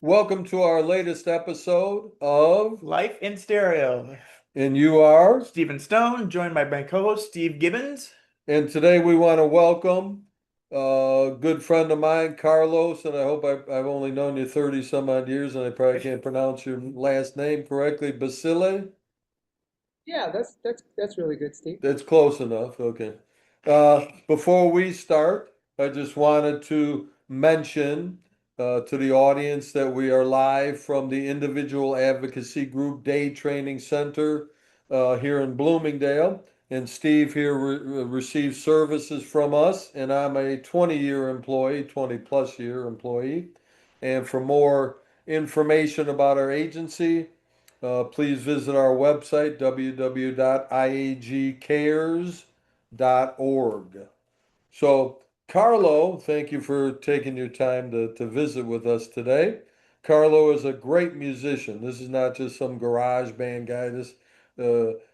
Welcome to our latest episode of Life in Stereo. And You Are. Stephen Stone, joined by my co-host Steve Gibbons. And today we want to welcome a good friend of mine, Carlos, and I hope I've only known you 30 some odd years and I probably can't pronounce your last name correctly. Basile? Yeah, that's really good, Steve. That's close enough. Okay. Before we start, I just wanted to mention to the audience that we are live from the Individual Advocacy Group Day Training Center here in Bloomingdale. And Steve here receives services from us, and I'm a 20-year employee, 20 plus year employee. And for more information about our agency, please visit our website, www.iagcares.org. So, Carlo, thank you for taking your time to visit with us today. Carlo is a great musician. This is not just some garage band guy.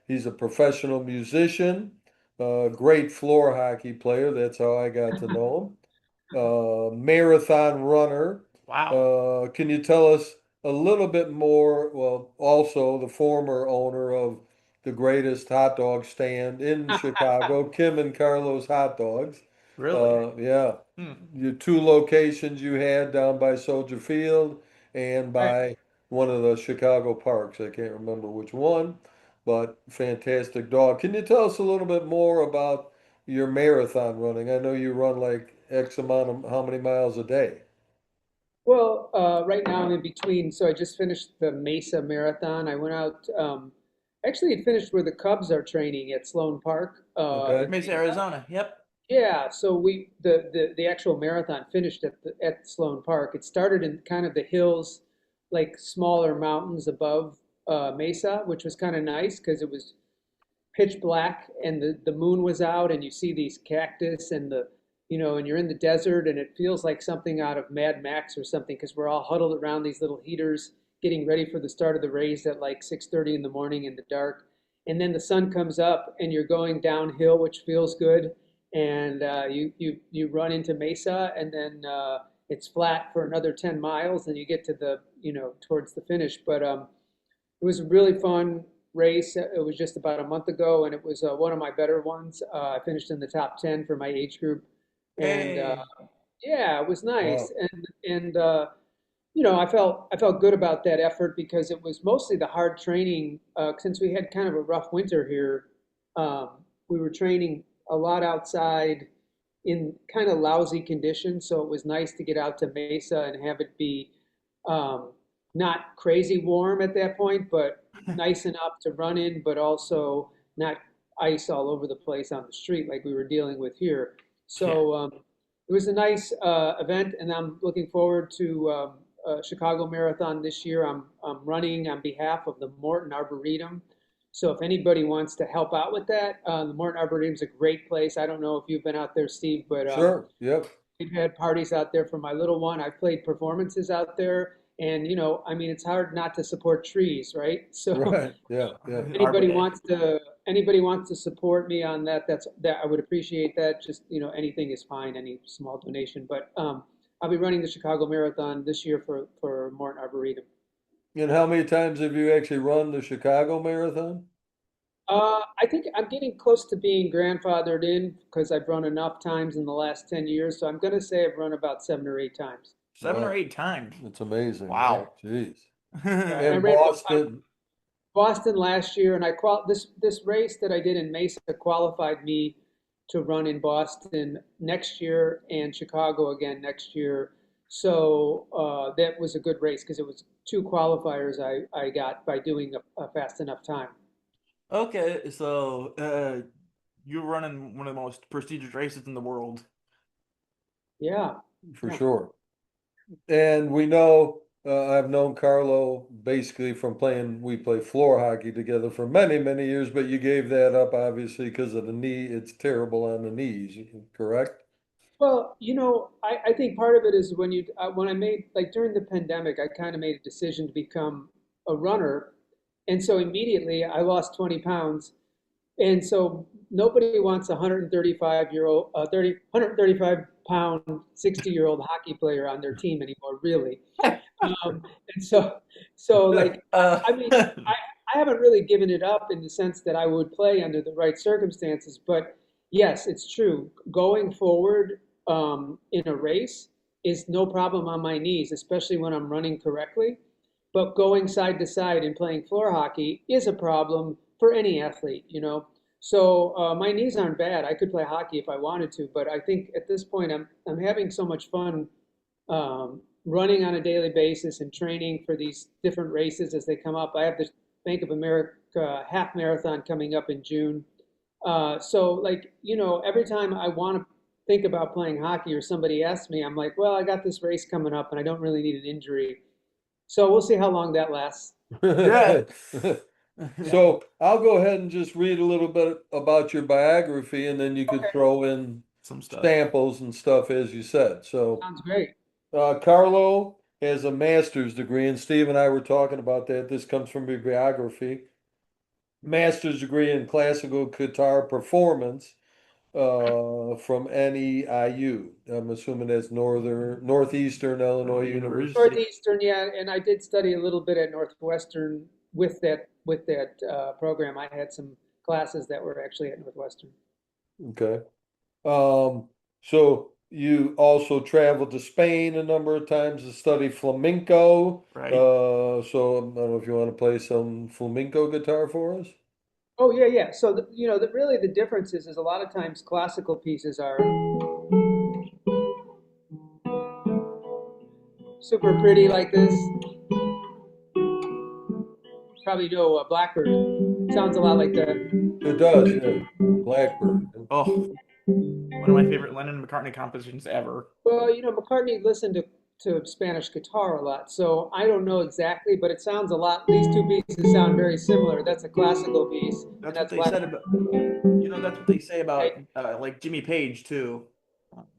He's a professional musician, great floor hockey player. That's how I got to know him. Marathon runner. Wow. Can you tell us a little bit more? Well, also the former owner of the greatest hot dog stand in Chicago, Kim and Carlos Hot Dogs. Really? Yeah. Hmm. Your two locations you had down by Soldier Field and Right. by one of the Chicago parks. I can't remember which one, but fantastic dog. Can you tell us a little bit more about your marathon running? I know you run like X amount of how many miles a day? Well, right now I'm in between. So I just finished the Mesa Marathon. I went out. Actually, it finished where the Cubs are training at Sloan Park Okay. in Mesa, Mesa. Arizona. Yep. Yeah. So the actual marathon finished at Sloan Park. It started in kind of the hills, like smaller mountains above Mesa, which was kind of nice because it was pitch black and the moon was out and you see these cactus and and you're in the desert and it feels like something out of Mad Max or something because we're all huddled around these little heaters getting ready for the start of the race at like 6:30 in the morning in the dark. And then the sun comes up and you're going downhill, which feels good. And you run into Mesa and then it's flat for another 10 miles and you get to towards the finish. But it was a really fun race. It was just about a month ago, and it was one of my better ones. I finished in the top 10 for my age group, and Hey. yeah, it was nice. Wow. And I felt good about that effort because it was mostly the hard training. Since we had kind of a rough winter here, we were training a lot outside in kind of lousy conditions. So it was nice to get out to Mesa and have it be um, not crazy warm at that point, but nice enough to run in, but also not ice all over the place on the street like we were dealing with here. Yeah. So it was a nice event, and I'm looking forward to Chicago Marathon this year. I'm running on behalf of the Morton Arboretum. So if anybody wants to help out with that, the Morton Arboretum is a great place. I don't know if you've been out there, Steve, but Sure. Yep. we've had parties out there for my little one. I've played performances out there, and I mean, it's hard not to support trees, right? So Right. Yeah. Yeah. Arbor anybody Day. wants to anybody wants to support me on that, that I would appreciate that. Just anything is fine, any small donation. But I'll be running the Chicago Marathon this year for Morton Arboretum. And how many times have you actually run the Chicago Marathon? I think I'm getting close to being grandfathered in because I've run enough times in the last 10 years. So I'm going to say I've run about 7 or 8 times. 7 or 8 times. That's amazing. Yeah. Wow. Jeez. Yeah, and I And ran Boston. Boston last year, and this race that I did in Mesa qualified me to run in Boston next year and Chicago again next year. So that was a good race because it was two qualifiers I got by doing a fast enough time. Okay, so you're running one of the most prestigious races in the world. Yeah, For yeah. sure. And we know, I've known Carlo basically from we play floor hockey together for many, many years, but you gave that up obviously because of the knee. It's terrible on the knees, correct? Well, I think part of it is when I made like during the pandemic, I kind of made a decision to become a runner, and so immediately I lost 20 pounds. And so nobody wants a 135-year-old, 135-pound, 60-year-old hockey player on their team anymore, really. And so like, I mean, I, I haven't really given it up in the sense that I would play under the right circumstances, but yes, it's true. Going forward in a race is no problem on my knees, especially when I'm running correctly. But going side to side and playing floor hockey is a problem for any athlete, you know. So my knees aren't bad. I could play hockey if I wanted to, but I think at this point I'm having so much fun running on a daily basis and training for these different races as they come up. I have the Bank of America half marathon coming up in June. So like, you know, every time I want to think about playing hockey or somebody asks me, I'm like, well, I got this race coming up and I don't really need an injury. So we'll see how long that lasts. Yeah. So I'll go ahead and just read a little bit about your biography, and then you could Okay, throw in Some stuff. samples and stuff as you said. So sounds great. Carlo has a master's degree, and Steve and I were talking about that. This comes from your biography. Master's degree in classical guitar performance from NEIU. I'm assuming that's Northeastern Illinois University. Northeastern, yeah, and I did study a little bit at Northwestern with that program. I had some classes that were actually at Northwestern. Okay. So you also traveled to Spain a number of times to study flamenco. Right. So I don't know if you want to play some flamenco guitar for us. Oh yeah, yeah. So you know, really the difference is a lot of times classical pieces are super pretty like this. Probably know Blackbird. Sounds a lot like the. It does, yeah. Blackbird. Oh, one of my favorite Lennon and McCartney compositions ever. Well, you know, McCartney listened to Spanish guitar a lot, so I don't know exactly, but it sounds a lot. These two pieces sound very similar. That's a classical piece, and That's what that's they Black. said about, you know, that's what they say about Right, like Jimmy Page too.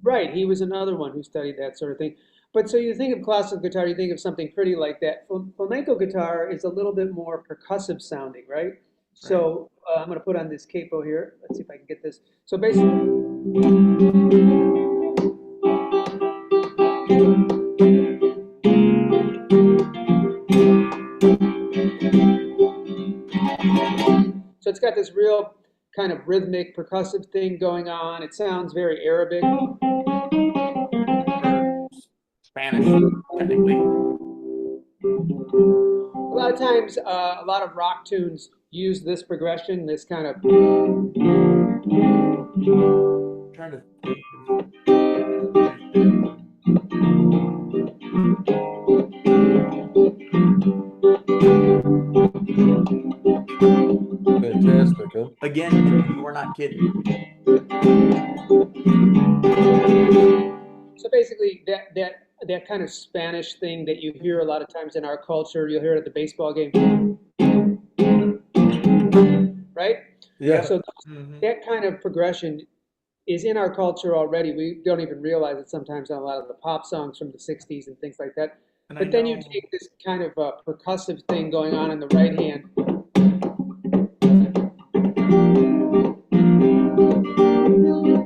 right. He was another one who studied that sort of thing. But so you think of classical guitar, you think of something pretty like that. Flamenco guitar is a little bit more percussive sounding, right? Right. So I'm going to put on this capo here. Let's see if I can get this. So basically, so it's got this real kind of rhythmic percussive thing going on. It sounds very Arabic. Or Spanish, technically. A lot of times, a lot of rock tunes use this progression, this kind of. I'm trying to think of. Fantastic, huh? Again, you are not kidding. So basically, that kind of Spanish thing that you hear a lot of times in our culture, you'll hear it at the baseball game, right? Yeah. So Hmm. that kind of progression is in our culture already. We don't even realize it sometimes on a lot of the pop songs from the '60s and things like that. And I But then you know. take this kind of percussive thing going on in the right hand,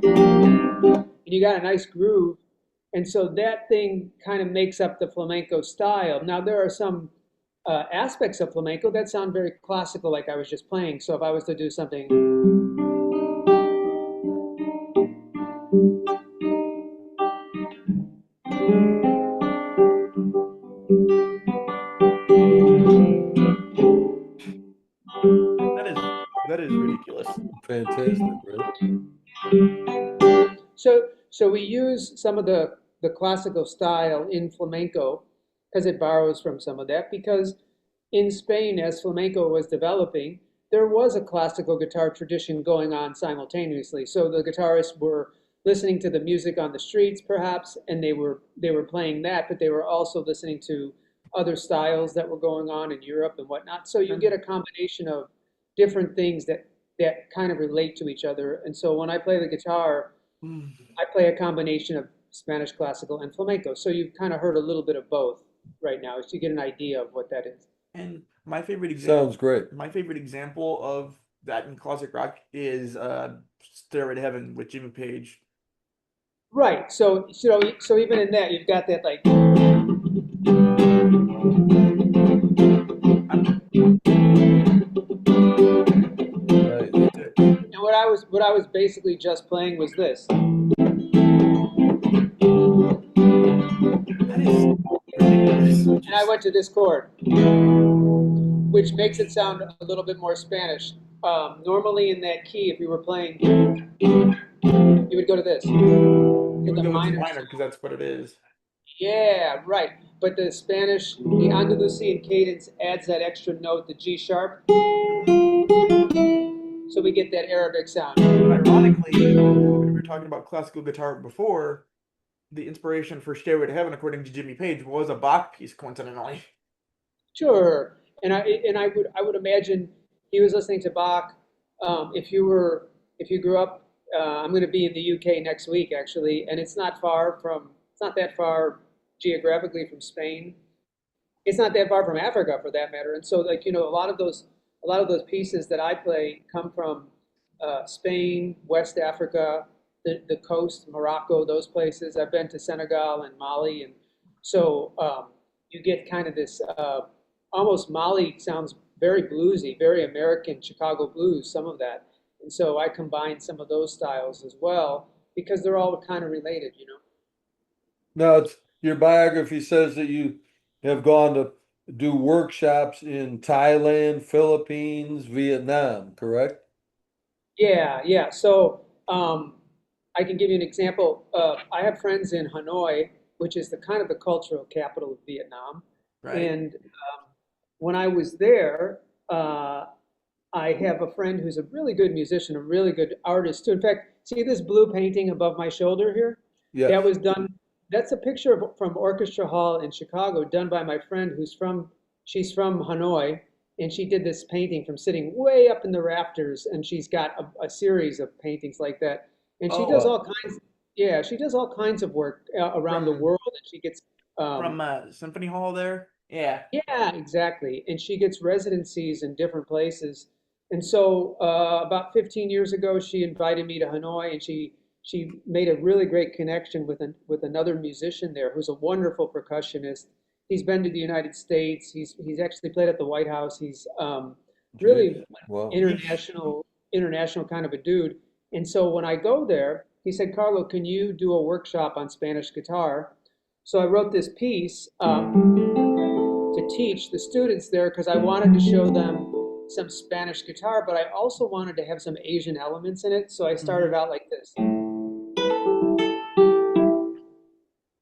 and you got a nice groove. And so that thing kind of makes up the flamenco style. Now, there are some aspects of flamenco that sound very classical, like I was just playing. So if I was to do something, That is ridiculous. Fantastic, right? so we use some of the classical style in flamenco because it borrows from some of that. Because in Spain, as flamenco was developing, there was a classical guitar tradition going on simultaneously. So the guitarists were listening to the music on the streets, perhaps, and they were playing that, but they were also listening to other styles that were going on in Europe and whatnot. So you get And a combination of different things that kind of relate to each other. And so when I play the guitar, I play a combination of Spanish classical and flamenco. So you've kind of heard a little bit of both right now, so you get an idea of what that is. and my favorite example. Sounds great. My favorite example of that in classic rock is Stairway to Heaven with Jimmy Page. Right. So even in that, you've got that like. Right. And what I was basically just playing was this. That is ridiculous. And I went to this chord, which makes it sound a little bit more Spanish. Normally in that key, if you were playing, you would go to this, You to would the go into minor. minor because that's what it is. Yeah, right. But the Spanish, the Andalusian cadence adds that extra note, the G sharp, so we get that Arabic sound. Ironically, when we were talking about classical guitar before, the inspiration for Stairway to Heaven, according to Jimmy Page, was a Bach piece, coincidentally. Sure. And I would imagine he was listening to Bach. If you grew up, I'm going to be in the UK next week actually, and it's not that far geographically from Spain. It's not that far from Africa for that matter. And so like a lot of those pieces that I play come from Spain, West Africa, the coast, Morocco, those places. I've been to Senegal and Mali, and so you get kind of this almost Mali sounds very bluesy, very American Chicago blues, some of that. And so I combine some of those styles as well because they're all kind of related, you know. Now, your biography says that you have gone to do workshops in Thailand, Philippines, Vietnam, correct? Yeah, yeah. So I can give you an example. I have friends in Hanoi, which is the kind of the cultural capital of Vietnam. Right. And when I was there, I have a friend who's a really good musician, a really good artist too. In fact, see this blue painting above my shoulder here? That Yes. was done, that's a picture from Orchestra Hall in Chicago done by my friend she's from Hanoi, and she did this painting from sitting way up in the rafters, and she's got a series of paintings like that. And she does Oh, all kinds, yeah, she does all kinds of work around the from world, and she gets, um, Symphony Hall there. Yeah. yeah, exactly. And she gets residencies in different places. And so about 15 years ago, she invited me to Hanoi, and she made a really great connection with another musician there who's a wonderful percussionist. He's been to the United States. He's actually played at the White House. He's Jeez. really Wow. Yeesh. international kind of a dude. And so when I go there, he said, Carlo, can you do a workshop on Spanish guitar? So I wrote this piece to teach the students there because I wanted to show them some Spanish guitar, but I also wanted to have some Asian elements in it. So I Hmm. started out like this.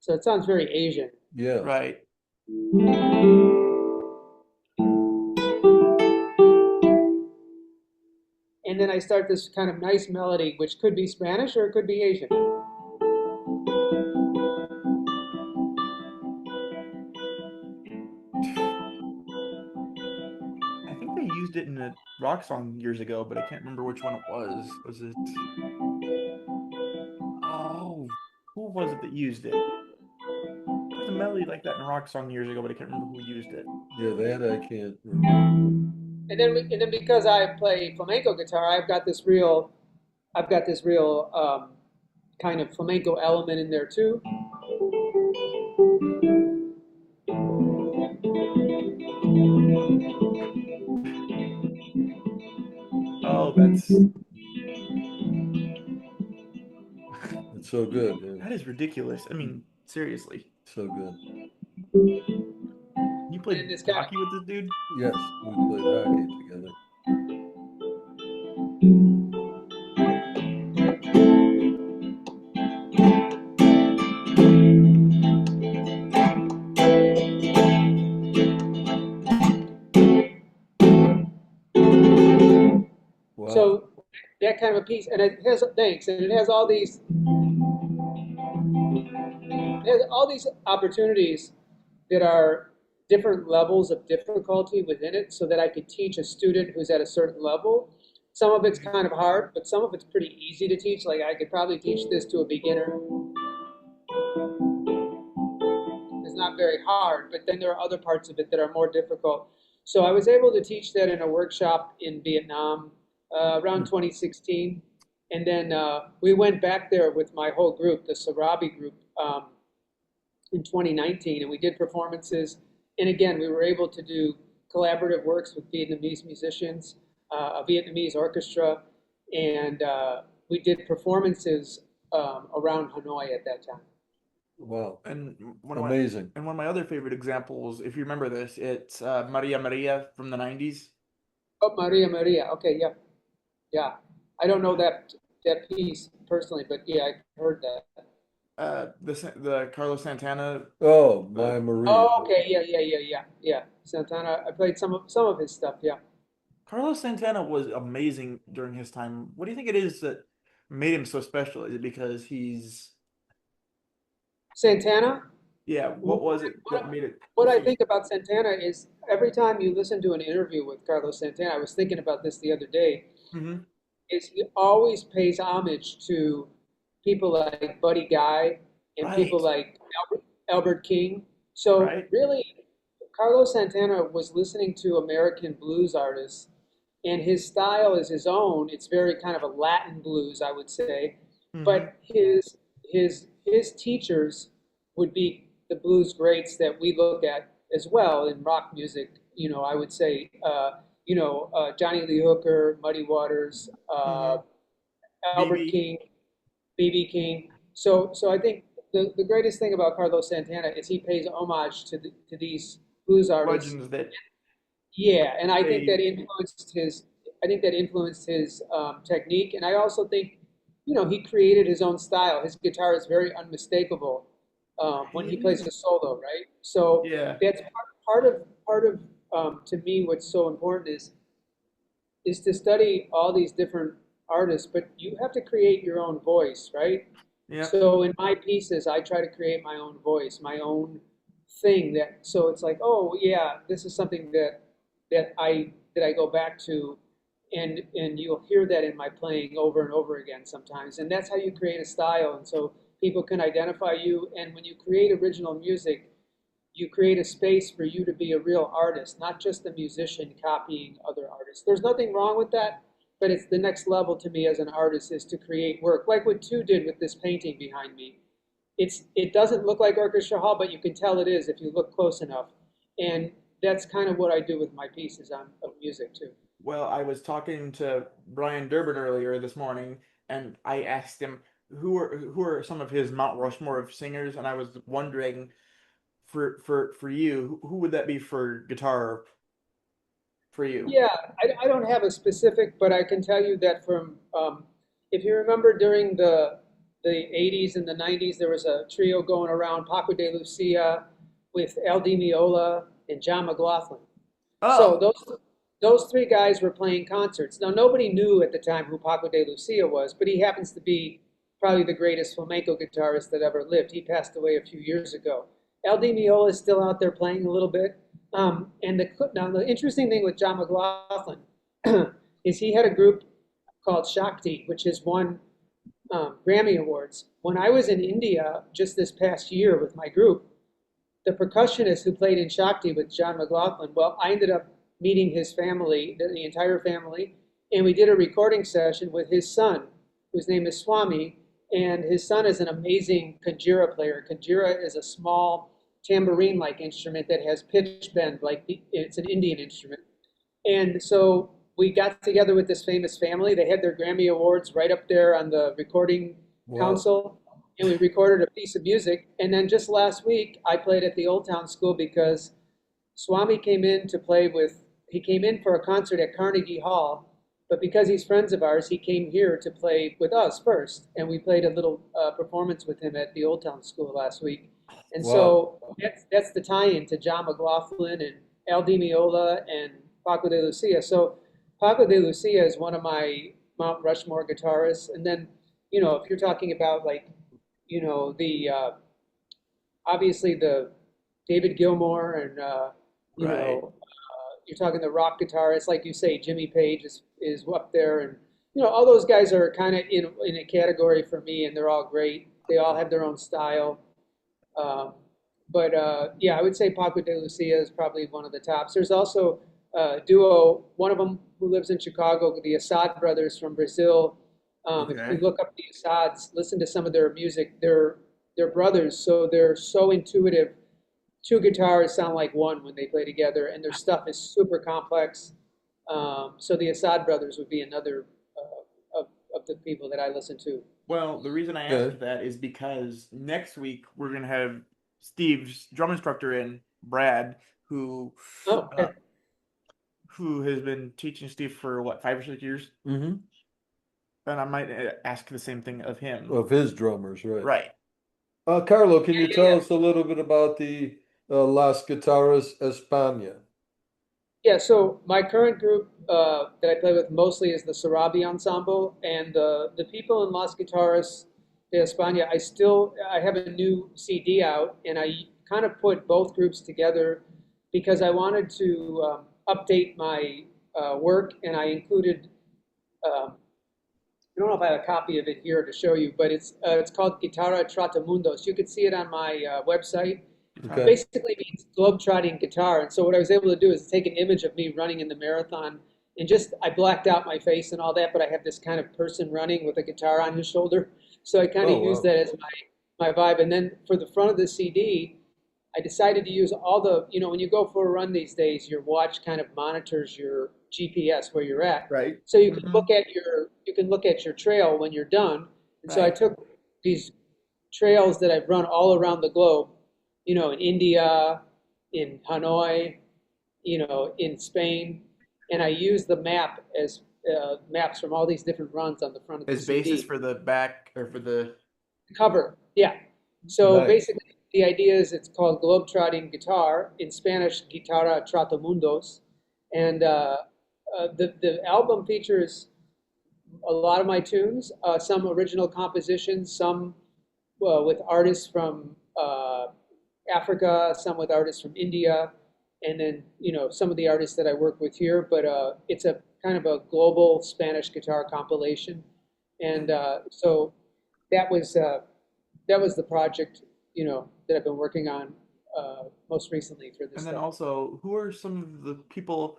So it sounds very Asian. Yeah. Right. And then I start this kind of nice melody, which could be Spanish or it could be Asian. I think they used it in a rock song years ago, but I can't remember which one it was. Was it? Oh, who was it that used it? There was a melody like that in a rock song years ago, but I can't remember who used it. Yeah, that I can't remember. And then because I play flamenco guitar, I've got this real kind of flamenco element in there too. Oh, that's It's so good. Yeah. that is ridiculous. I mean, seriously. So good. You And played it's kind hockey with this dude? Yes, we played hockey together. of Wow. so that kind of a piece, and it has thanks, and it has all these opportunities that are different levels of difficulty within it, so that I could teach a student who's at a certain level. Some of it's Mhm. kind of hard, but some of it's pretty easy to teach. Like I could probably teach this to a beginner. It's not very hard, but then there are other parts of it that are more difficult. So I was able to teach that in a workshop in Vietnam. around 2016. And then we went back there with my whole group, the Surabhi group, in 2019, and we did performances. And again, we were able to do collaborative works with Vietnamese musicians, a Vietnamese orchestra, and we did performances around Hanoi at that time. Wow, And amazing. one of my other favorite examples, if you remember this, it's Maria Maria from the 90s. Oh, Maria Maria. Okay, yeah, yeah. I don't know that piece personally, but yeah, I heard that. The Carlos Santana. Oh, Uh, my Maria. Oh, okay, yeah. Santana. I played some of his stuff. Yeah. Carlos Santana was amazing during his time. What do you think it is that made him so special? Is it because he's, Santana. yeah, what was it that made it What I so? think about Santana is every time you listen to an interview with Carlos Santana, I was thinking about this the other day, Hmm. is he always pays homage to people like Buddy Guy and people Right, like Albert King. So right. really, Carlos Santana was listening to American blues artists, and his style is his own. It's very kind of a Latin blues, I would say. Hmm. But his teachers would be the blues greats that we look at as well in rock music. I would say Johnny Lee Hooker, Muddy Waters, Hmm. Albert BB, King, B.B. King. So I think the greatest thing about Carlos Santana is he pays homage to these blues artists. legends that Yeah, and I think that they, influenced his. I think that influenced his technique, and I also think, he created his own style. His guitar is very unmistakable when he he plays a is, solo, right? So yeah, that's part of to me what's so important is to study all these different artists, but you have to create your own voice, right? yeah. So in my pieces, I try to create my own voice, my own thing so it's like, oh yeah, this is something that I go back to, and you'll hear that in my playing over and over again sometimes. And that's how you create a style, and so people can identify you. And when you create original music, you create a space for you to be a real artist, not just a musician copying other artists. There's nothing wrong with that, but it's the next level to me as an artist is to create work, like what Tu did with this painting behind me. It doesn't look like orchestra hall, but you can tell it is if you look close enough. And that's kind of what I do with my pieces of music too. Well, I was talking to Brian Durbin earlier this morning, and I asked him who are some of his Mount Rushmore of singers, and I was wondering for you, who would that be for guitar for you? Yeah, I don't have a specific, but I can tell you that if you remember during the 80s and the 90s, there was a trio going around, Paco de Lucia with Al Di Meola and John McLaughlin. So Oh, those three guys were playing concerts. Now nobody knew at the time who Paco de Lucia was, but he happens to be probably the greatest flamenco guitarist that ever lived. He passed away a few years ago. El Di Meola is still out there playing a little bit. Now the interesting thing with John McLaughlin is he had a group called Shakti, which has won Grammy Awards. When I was in India just this past year with my group, the percussionist who played in Shakti with John McLaughlin, well, I ended up meeting his family, the entire family, and we did a recording session with his son, whose name is Swami, and his son is an amazing kanjira player. Kanjira is a small tambourine-like instrument that has pitch bend, it's an Indian instrument. And so we got together with this famous family. They had their Grammy Awards right up there on the recording Wow. console, and we recorded a piece of music. And then just last week, I played at the Old Town School because Swami he came in for a concert at Carnegie Hall, but because he's friends of ours, he came here to play with us first. And we played a little performance with him at the Old Town School last week. And Wow. so that's the tie-in to John McLaughlin and Al Di Meola and Paco de Lucia. So Paco de Lucia is one of my Mount Rushmore guitarists. And then, if you're talking about the obviously the David Gilmour and right. you're talking the rock guitarists, like you say, Jimmy Page is up there, and all those guys are kind of in a category for me, and they're all great. They all have their own style. Um, but yeah, I would say Paco de Lucia is probably one of the tops. There's also duo. One of them who lives in Chicago, the Assad brothers from Brazil. If you Okay. look up the Assads, listen to some of their music. They're brothers, so they're so intuitive. Two guitars sound like one when they play together, and their stuff is super complex. So the Assad brothers would be another of the people that I listen to. Well, the reason I Okay. asked that is because next week we're gonna have Steve's drum instructor in, Brad, who Oh, uh, okay. who has been teaching Steve for what, 5 or 6 years, Mm-hmm. and I might ask the same thing of him. Of his drummers, right. Right. Carlo, can Yeah, you yeah, tell yeah. us a little bit about the Las Guitarras España? Yeah, so my current group that I play with mostly is the Surabhi Ensemble, and the people in Las Guitarras de España. I have a new CD out, and I kind of put both groups together because I wanted to update my work, and I included. I don't know if I have a copy of it here to show you, but it's called Guitarra Tratamundos. You could see it on my website. Okay. Guitar. Basically means globe-trotting guitar. And so what I was able to do is take an image of me running in the marathon and just I blacked out my face and all that, but I have this kind of person running with a guitar on his shoulder. So I kind of Oh, used wow. that as my vibe. And then for the front of the CD, I decided to use all the, when you go for a run these days, your watch kind of monitors your GPS where you're at. Right. So Hmm. you can look at your trail when you're done. And so I Right. took these trails that I've run all around the globe, in India, in Hanoi, in Spain, and I use the map as maps from all these different runs on the front of the As basis CD. for the back or for the. Cover, yeah. So Nice. basically, the idea is it's called Globetrotting Guitar, in Spanish, Guitarra Tratamundos, and the album features a lot of my tunes, some original compositions, some with artists from Africa, some with artists from India, and then some of the artists that I work with here. But it's a kind of a global Spanish guitar compilation, and so that was uh, that was the project that I've been working on most recently for this And then stuff. also, who are some of the people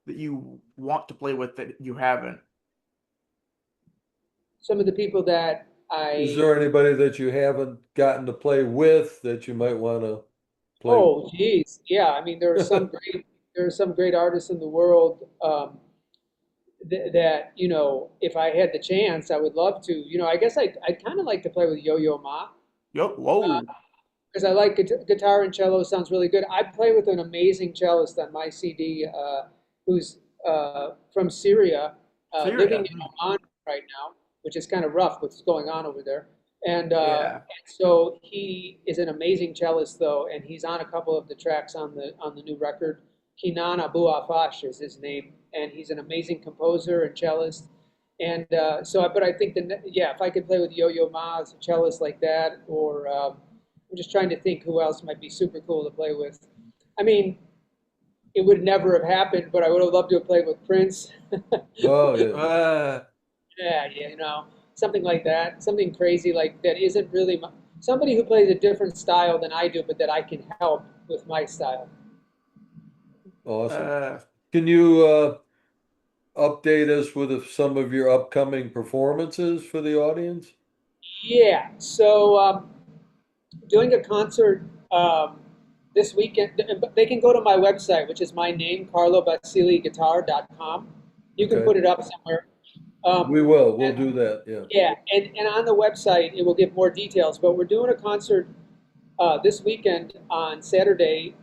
that you want to play with that you haven't? Some of the people that Is I there anybody that you haven't gotten to play with that you might want to play with? oh geez, yeah, I mean there are some great artists in the world that if I had the chance I would love to. I guess I'd kind of like to play with Yo-Yo Ma Yo, whoa. because I like guitar and cello sounds really good. I play with an amazing cellist on my CD who's from Syria, living Syria. in Oman right now, which is kind of rough what's going on over there. Yeah. And so he is an amazing cellist though, and he's on a couple of the tracks on the new record. Kinan Abu Afash is his name, and he's an amazing composer and cellist. And but I think yeah, if I could play with Yo-Yo Ma as a cellist like that, or I'm just trying to think who else might be super cool to play with. I mean, it would never have happened, but I would have loved to have played with Prince. Oh, yeah. Yeah, something like that, something crazy like that isn't really somebody who plays a different style than I do, but that I can help with my style. Awesome. Uh, Can you update us with some of your upcoming performances for the audience? Yeah, so doing a concert this weekend. They can go to my website, which is my name, carlobasileguitar.com. You can Okay. put it up somewhere. We will. We'll And do that. Yeah. yeah, and on the website it will give more details. But we're doing a concert this weekend on Saturday,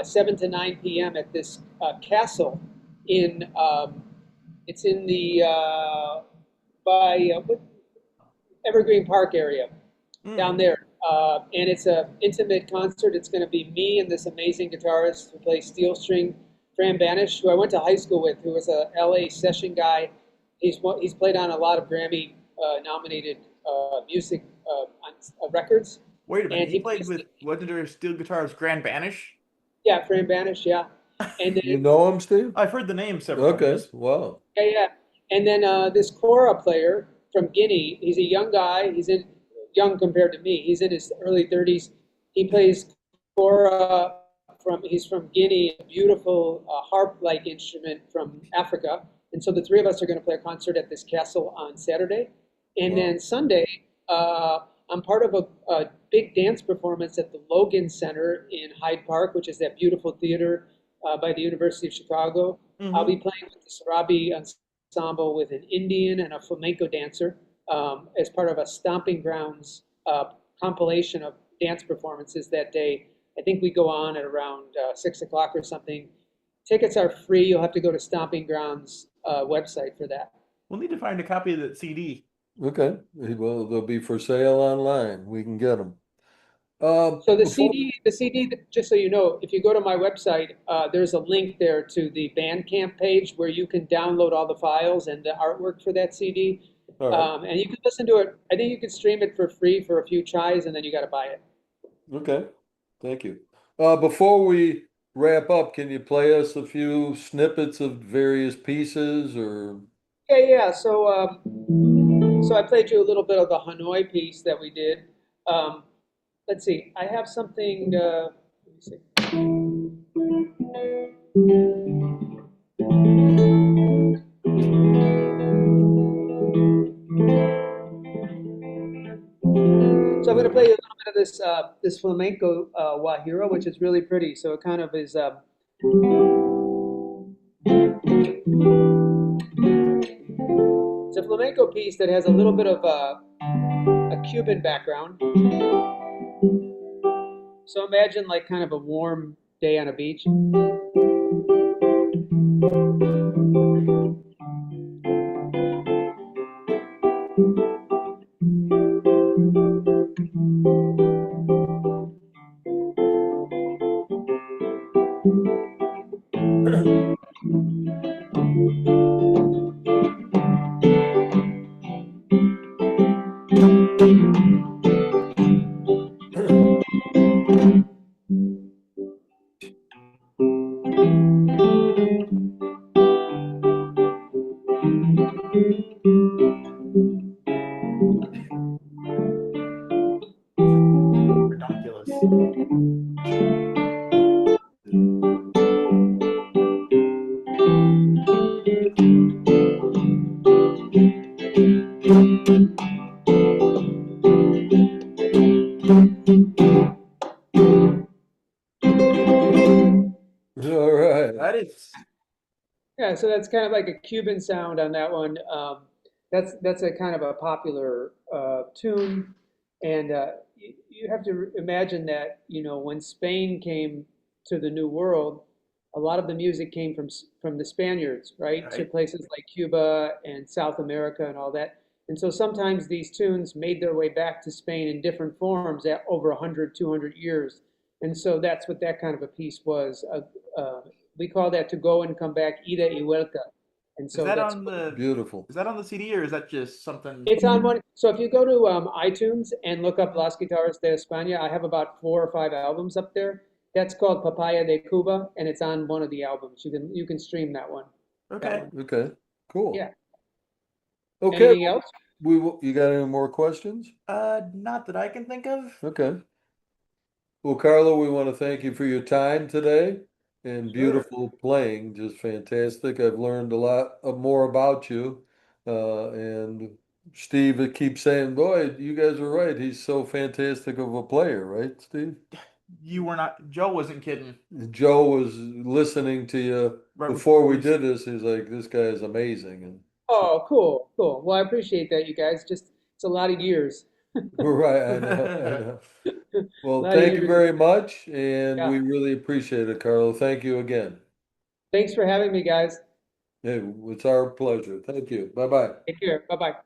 7 to 9 p.m. at this castle in it's in the by Evergreen Park area down mm, there. And it's a intimate concert. It's going to be me and this amazing guitarist who plays steel string, Fran Banish, who I went to high school with, who was a LA session guy. He's played on a lot of Grammy nominated music records, wait a minute. and He he played plays with legendary steel guitarist Grand Banish. yeah, Fran Banish, yeah, and You then know him, Steve? I've heard the name several Okay. times. Wow. yeah, yeah, and then this kora player from Guinea. He's a young guy. He's in young compared to me. He's in his early 30s. He plays kora he's from Guinea, a beautiful harp-like instrument from Africa. And so the three of us are going to play a concert at this castle on Saturday. And Wow. then Sunday, I'm part of a big dance performance at the Logan Center in Hyde Park, which is that beautiful theater by the University of Chicago. I'll be playing with the Surabhi Ensemble with an Indian and a flamenco dancer as part of a Stomping Grounds compilation of dance performances that day. I think we go on at around 6 o'clock or something. Tickets are free. You'll have to go to Stomping Grounds website for that. We'll need to find a copy of that CD. Okay. Well, they'll be for sale online. We can get them. So the Before, CD, just so you know, if you go to my website, there's a link there to the Bandcamp page where you can download all the files and the artwork for that CD. all right. And you can listen to it. I think you can stream it for free for a few tries, and then you got to buy it. Okay. Thank you. Before we wrap up, can you play us a few snippets of various pieces or? Yeah. So I played you a little bit of the Hanoi piece that we did. Let's see. I have something. Let me see. So I'm going to play you a little bit of this flamenco Guajiro, which is really pretty. So it kind of is. It's a flamenco piece that has a little bit of a Cuban background. So imagine like kind of a warm day on a beach. Ridiculous. All right. That is Yeah, so that's kind of like a Cuban sound on that one. That's a kind of a popular tune, and you have to imagine that when Spain came to the New World, a lot of the music came from the Spaniards, right? To right. places like Cuba and South America and all that. And so sometimes these tunes made their way back to Spain in different forms at over 100, 200 years. And so that's what that kind of a piece was. We call that to go and come back, ida y vuelta. And Is so that that's on what the Beautiful. is that on the CD or is that just something? it's on one. So if you go to iTunes and look up Las Guitarras de España, I have about 4 or 5 albums up there. That's called Papaya de Cuba, and it's on one of the albums. You can stream that one. That Okay. one. Okay. Cool. Yeah. Okay. Anything else? You got any more questions? Not that I can think of. Okay. Well, Carlo, we want to thank you for your time today and Sure. beautiful playing. Just fantastic. I've learned a lot more about you. And Steve keeps saying, boy, you guys are right. He's so fantastic of a player, right, Steve? You were not. Joe wasn't kidding. Joe was listening to you Right before before we we. did this. He's like, this guy is amazing. And so, Oh, cool, cool. Well, I appreciate that, you guys. Just it's a lot of years. right, I know, I know. A Well, lot of thank you years. very much, and Yeah. we really appreciate it, Carlo. Thank you again. Thanks for having me, guys. Hey, it's our pleasure. Thank you. Bye bye. Take care. Bye bye.